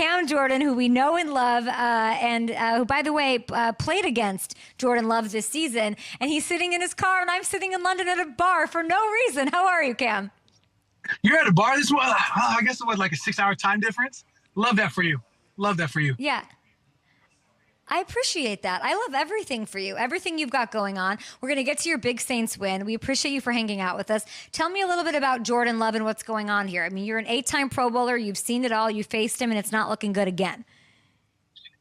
Cam Jordan, who we know and love, and who, by the way, played against Jordan Love this season. And he's sitting in his car, and I'm sitting in London at a bar for no reason. How are you, Cam? You're at a bar this one? I guess it was like a 6-hour time difference. Love that for you. Love that for you. Yeah. I appreciate that. I love everything for you, everything you've got going on. We're going to get to your big Saints win. We appreciate you for hanging out with us. Tell me a little bit about Jordan Love and what's going on here. I mean, you're an 8-time Pro Bowler. You've seen it all. You faced him, and it's not looking good again.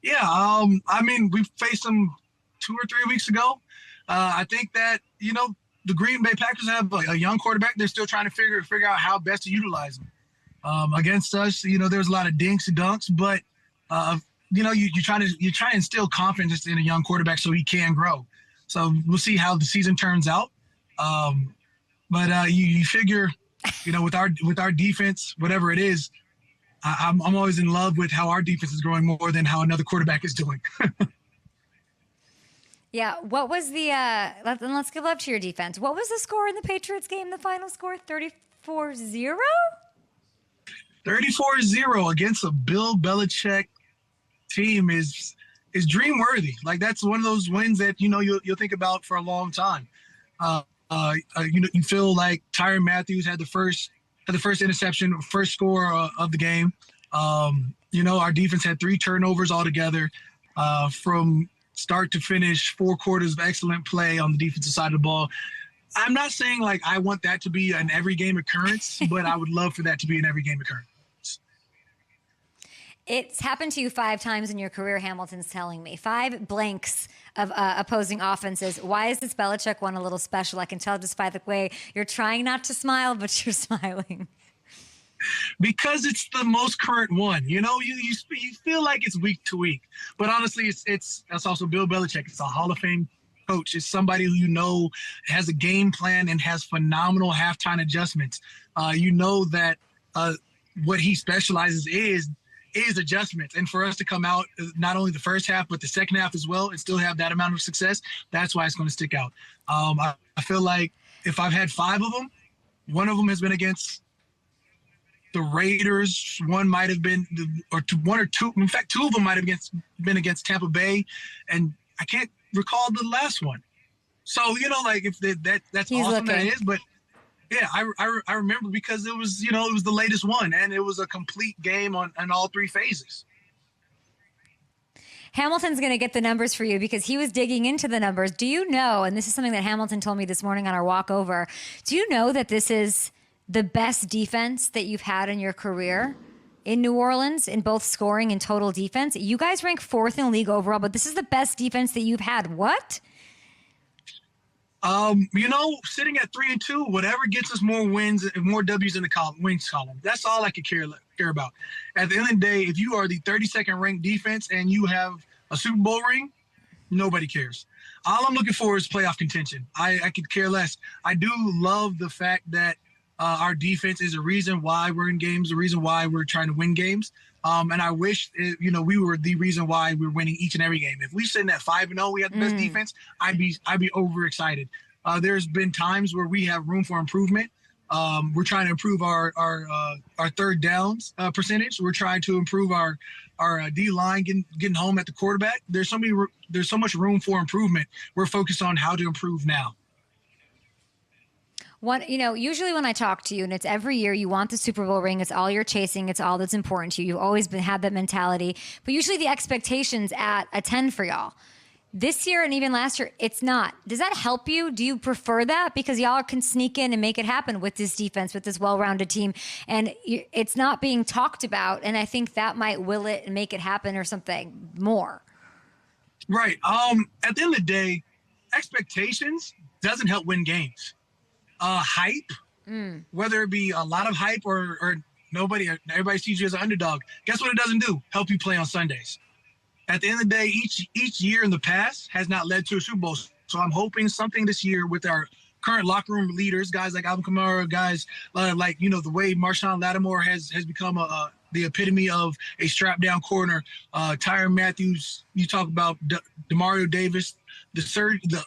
Yeah, I mean, we faced him 2 or 3 weeks ago. I think that, the Green Bay Packers have a young quarterback. They're still trying to figure out how best to utilize him. Against us, there's a lot of dinks and dunks, but you try to instill confidence in a young quarterback so he can grow. So we'll see how the season turns out. But you figure, with our defense, whatever it is, I'm always in love with how our defense is growing more than how another quarterback is doing. Yeah. What was the let's give love to your defense. What was the score in the Patriots game? The final score, 34-0? 34-0 against a Bill Belichick team is dream-worthy. Like, that's one of those wins that, you'll think about for a long time. You feel like Tyrann Mathieu had the first interception, first score of the game. Our defense had 3 turnovers altogether from start to finish, 4 quarters of excellent play on the defensive side of the ball. I'm not saying like I want that to be an every game occurrence, but I would love for that to be an every game occurrence. It's happened to you 5 times in your career, Hamilton's telling me. 5 blanks of opposing offenses. Why is this Belichick one a little special? I can tell just by the way you're trying not to smile, but you're smiling. Because it's the most current one. You feel like it's week to week. But honestly, that's also Bill Belichick. It's a Hall of Fame coach. It's somebody who has a game plan and has phenomenal halftime adjustments. That what he specializes is adjustments. And for us to come out not only the first half, but the second half as well and still have that amount of success, that's why it's going to stick out. I feel like if I've had 5 of them, one of them has been against the Raiders. One might have been, one or two. In fact, 2 of them might have been against Tampa Bay. And I can't recall the last one. So, if that's He's awesome looking. that it is. But yeah, I remember because it was, it was the latest one, and it was a complete game on all 3 phases. Hamilton's going to get the numbers for you because he was digging into the numbers. Do you know, and this is something that Hamilton told me this morning on our walk over, do you know that this is the best defense that you've had in your career in New Orleans in both scoring and total defense? You guys rank 4th in the league overall, but this is the best defense that you've had. What? Sitting at 3-2, whatever gets us more wins and more W's in the wins column. That's all I could care about. At the end of the day, if you are the 32nd ranked defense and you have a Super Bowl ring, nobody cares. All I'm looking for is playoff contention. I could care less. I do love the fact that our defense is a reason why we're in games, a reason why we're trying to win games. And I wish, we were the reason why we're winning each and every game. If we sitting at 5-0, we had the best defense, I'd be overexcited. There's been times where we have room for improvement. We're trying to improve our third downs percentage. We're trying to improve our D line getting home at the quarterback. There's so much room for improvement. We're focused on how to improve now. Usually when I talk to you, and it's every year, you want the Super Bowl ring. It's all you're chasing. It's all that's important to you. You've always had that mentality. But usually the expectation's at a 10 for y'all. This year and even last year, it's not. Does that help you? Do you prefer that? Because y'all can sneak in and make it happen with this defense, with this well-rounded team. And it's not being talked about. And I think that might will it and make it happen or something more. Right. At the end of the day, expectations doesn't help win games. Hype, whether it be a lot of hype or everybody sees you as an underdog. Guess what it doesn't do? Help you play on Sundays. At the end of the day, each year in the past has not led to a Super Bowl. So I'm hoping something this year with our current locker room leaders, guys like Alvin Kamara, guys the way Marshawn Lattimore has become the epitome of a strap down corner. Tyrann Mathieu, you talk about Demario Davis, the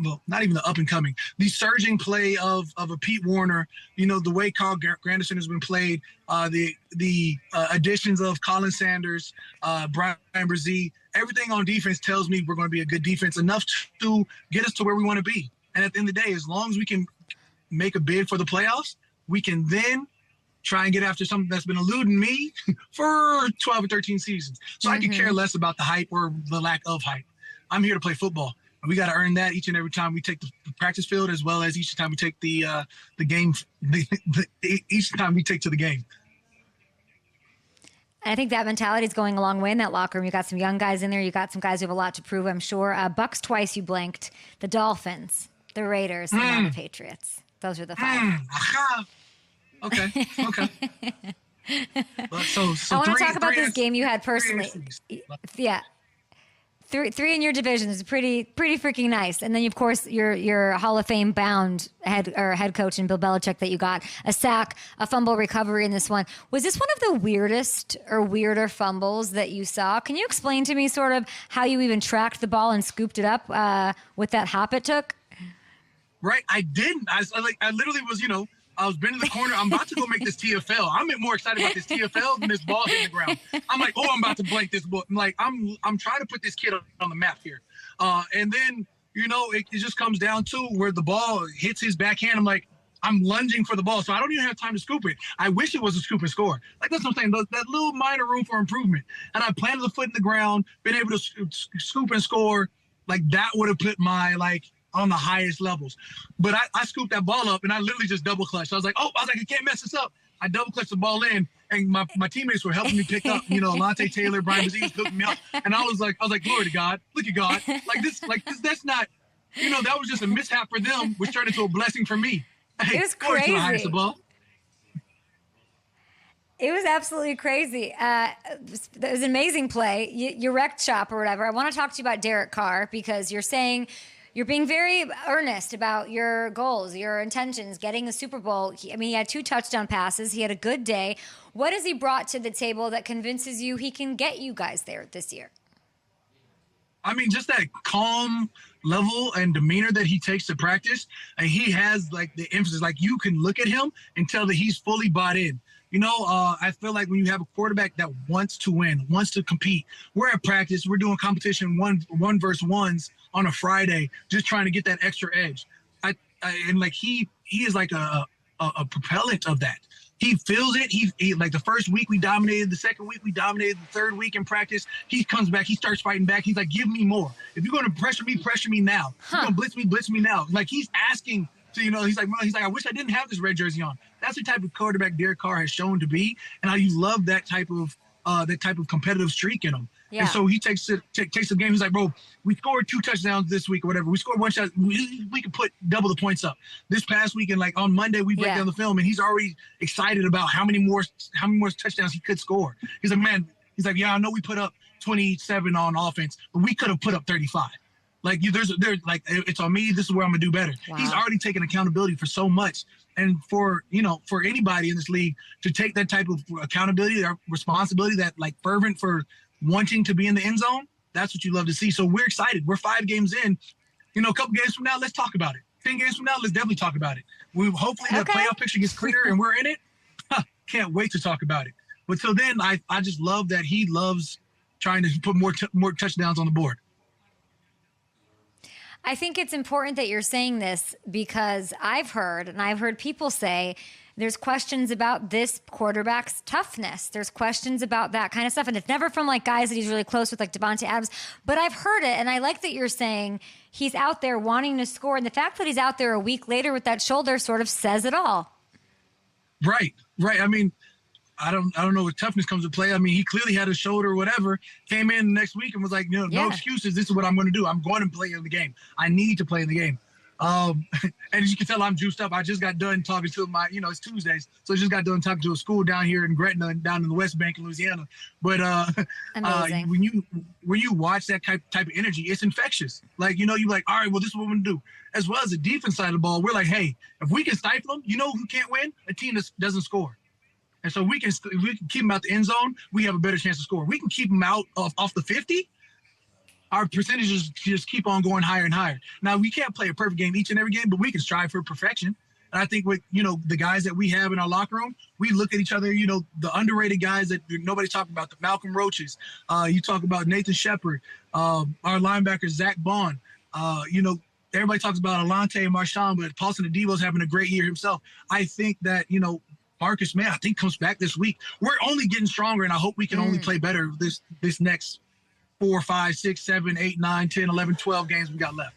well, not even the up and coming, the surging play of a Pete Warner, the way Carl Granderson has been played, the additions of Colin Sanders, Brian Brzee, everything on defense tells me we're going to be a good defense, enough to get us to where we want to be. And at the end of the day, as long as we can make a bid for the playoffs, we can then try and get after something that's been eluding me for 12 or 13 seasons. So I could care less about the hype or the lack of hype. I'm here to play football. And we got to earn that each and every time we take the practice field, as well as each time we take the game, each time we take to the game. And I think that mentality is going a long way in that locker room. You got some young guys in there. You got some guys who have a lot to prove, I'm sure. Bucks twice you blanked. The Dolphins, the Raiders, and now the Patriots. Those are the five. Okay. So I want to talk about this game you had personally. Yeah. Three in your division is pretty freaking nice. And then, of course, your Hall of Fame bound head coach in Bill Belichick that you got a sack, a fumble recovery in this one. Was this one of the weirdest or weirder fumbles that you saw? Can you explain to me sort of how you even tracked the ball and scooped it up with that hop it took? Right. I didn't. I literally was, I was bending the corner. I'm about to go make this TFL. I'm more excited about this TFL than this ball hitting the ground. I'm like, I'm about to blank this ball. I'm like, I'm trying to put this kid on the map here. And then, it just comes down to where the ball hits his backhand. I'm like, I'm lunging for the ball, so I don't even have time to scoop it. I wish it was a scoop and score. Like, that's what I'm saying, that little minor room for improvement. And I planted the foot in the ground, been able to scoop and score. Like, that would have put my, on the highest levels. But I scooped that ball up and I literally just double clutched. I was like, I can't mess this up. I double clutched the ball in and my teammates were helping me pick up, Alontae Taylor, Brian Brzee was hooking me up. And I was like, glory to God, look at God. That's not, that was just a mishap for them, which turned into a blessing for me. Hey, it was crazy. It was absolutely crazy. It was an amazing play. You wrecked shop or whatever. I want to talk to you about Derek Carr because you're saying you're being very earnest about your goals, your intentions, getting the Super Bowl. He had 2 touchdown passes. He had a good day. What has he brought to the table that convinces you he can get you guys there this year? I mean, just that calm level and demeanor that he takes to practice. And he has the emphasis, you can look at him and tell that he's fully bought in. I feel like when you have a quarterback that wants to win, wants to compete, we're at practice, we're doing competition one versus ones on a Friday, just trying to get that extra edge. He is like a propellant of that. He feels it. He like the first week we dominated, the second week we dominated, the third week in practice, he comes back, he starts fighting back. He's like, give me more. If you're going to pressure me now. If you're going to blitz me now. Like, he's asking to, he's like, I wish I didn't have this red jersey on. That's the type of quarterback Derek Carr has shown to be, and how you love that type of competitive streak in him. Yeah. And so he takes the game. He's like, bro, we scored 2 touchdowns this week or whatever. We scored 1 shot. We could put double the points up. This past weekend, on Monday, we break down the film, and he's already excited about how many more touchdowns he could score. He's like, man, yeah, I know we put up 27 on offense, but we could have put up 35. It's on me. This is where I'm gonna do better. Wow. He's already taken accountability for so much, and for anybody in this league to take that type of accountability or responsibility, that fervent for wanting to be in the end zone, that's what you love to see. So we're excited. We're 5 games in. A couple games from now, let's talk about it. 10 games from now, let's definitely talk about it. Hopefully the playoff picture gets clearer and we're in it. Can't wait to talk about it. But till then, I just love that he loves trying to put more touchdowns on the board. I think it's important that you're saying this because I've heard people say there's questions about this quarterback's toughness. There's questions about that kind of stuff. And it's never from guys that he's really close with, like Devontae Adams. But I've heard it, and I like that you're saying he's out there wanting to score. And the fact that he's out there a week later with that shoulder sort of says it all. Right. I mean, I don't know if toughness comes to play. I mean, he clearly had a shoulder or whatever, came in the next week and was like, no excuses. This is what I'm going to do. I'm going to play in the game. I need to play in the game. And as you can tell, I'm juiced up. I just got done talking to it's Tuesdays. So I just got done talking to a school down here in Gretna, down in the West Bank in Louisiana. But when you watch that type of energy, it's infectious. You're like, all right, well, this is what we're going to do. As well as the defense side of the ball, we're like, hey, if we can stifle them, who can't win? A team that doesn't score. And so if we can keep them out the end zone, we have a better chance to score. We can keep them out off the 50. our percentages just keep on going higher and higher. Now, we can't play a perfect game each and every game, but we can strive for perfection. And I think with, the guys that we have in our locker room, we look at each other, the underrated guys that nobody's talking about, the Malcolm Roaches. You talk about Nathan Shepard, our linebacker, Zach Bond. Everybody talks about Alante and Marshawn, but Paulson Adebo's having a great year himself. I think that, Marcus May, I think, comes back this week. We're only getting stronger, and I hope we can only play better this next 4, 5, 6, 7, 8, 9, 10, 11, 12 games we got left.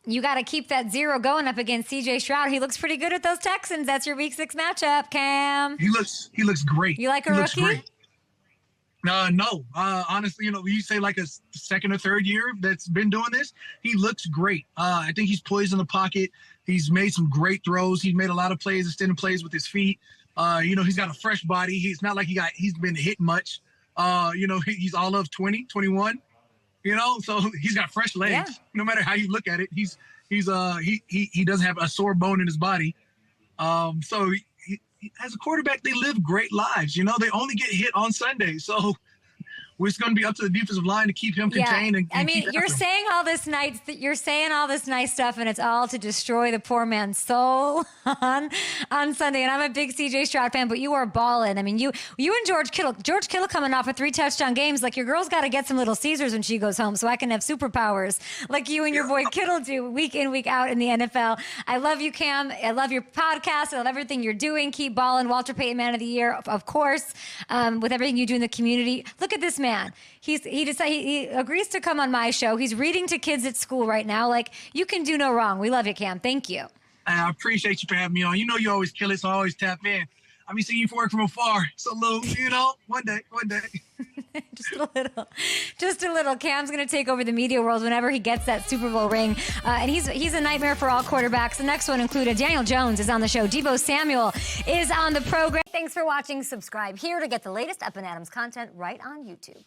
You got to keep that 0 going up against C.J. Stroud. He looks pretty good with those Texans. That's your Week 6 matchup, Cam. He looks great. You like a rookie? No. Honestly, you say like a second or third year that's been doing this. He looks great. I think he's poised in the pocket. He's made some great throws. He's made a lot of plays, extended plays with his feet. He's got a fresh body. He's not like he's been hit much. He's all of 20, 21. So he's got fresh legs. Yeah. No matter how you look at it, he doesn't have a sore bone in his body. So he, as a quarterback, they live great lives. They only get hit on Sunday. So it's going to be up to the defensive line to keep him contained. You're saying all this nice stuff, and it's all to destroy the poor man's soul on Sunday. And I'm a big CJ Stroud fan, but you are balling. I mean, you and George Kittle coming off of 3 touchdown games. Like, your girl's got to get some Little Caesars when she goes home, so I can have superpowers like you and your boy Kittle do week in, week out in the NFL. I love you, Cam. I love your podcast. I love everything you're doing. Keep balling. Walter Payton Man of the Year, of course, with everything you do in the community. Look at this man. He agrees to come on my show. He's reading to kids at school right now. Like, you can do no wrong. We love you, Cam. Thank you. I appreciate you for having me on. You always kill it, so I always tap in. I be seeing you work from afar. So, one day. Just a little. Cam's going to take over the media world whenever he gets that Super Bowl ring. And he's a nightmare for all quarterbacks. The next one included Daniel Jones is on the show. Deebo Samuel is on the program. Thanks for watching. Subscribe here to get the latest Up and Adams content right on YouTube.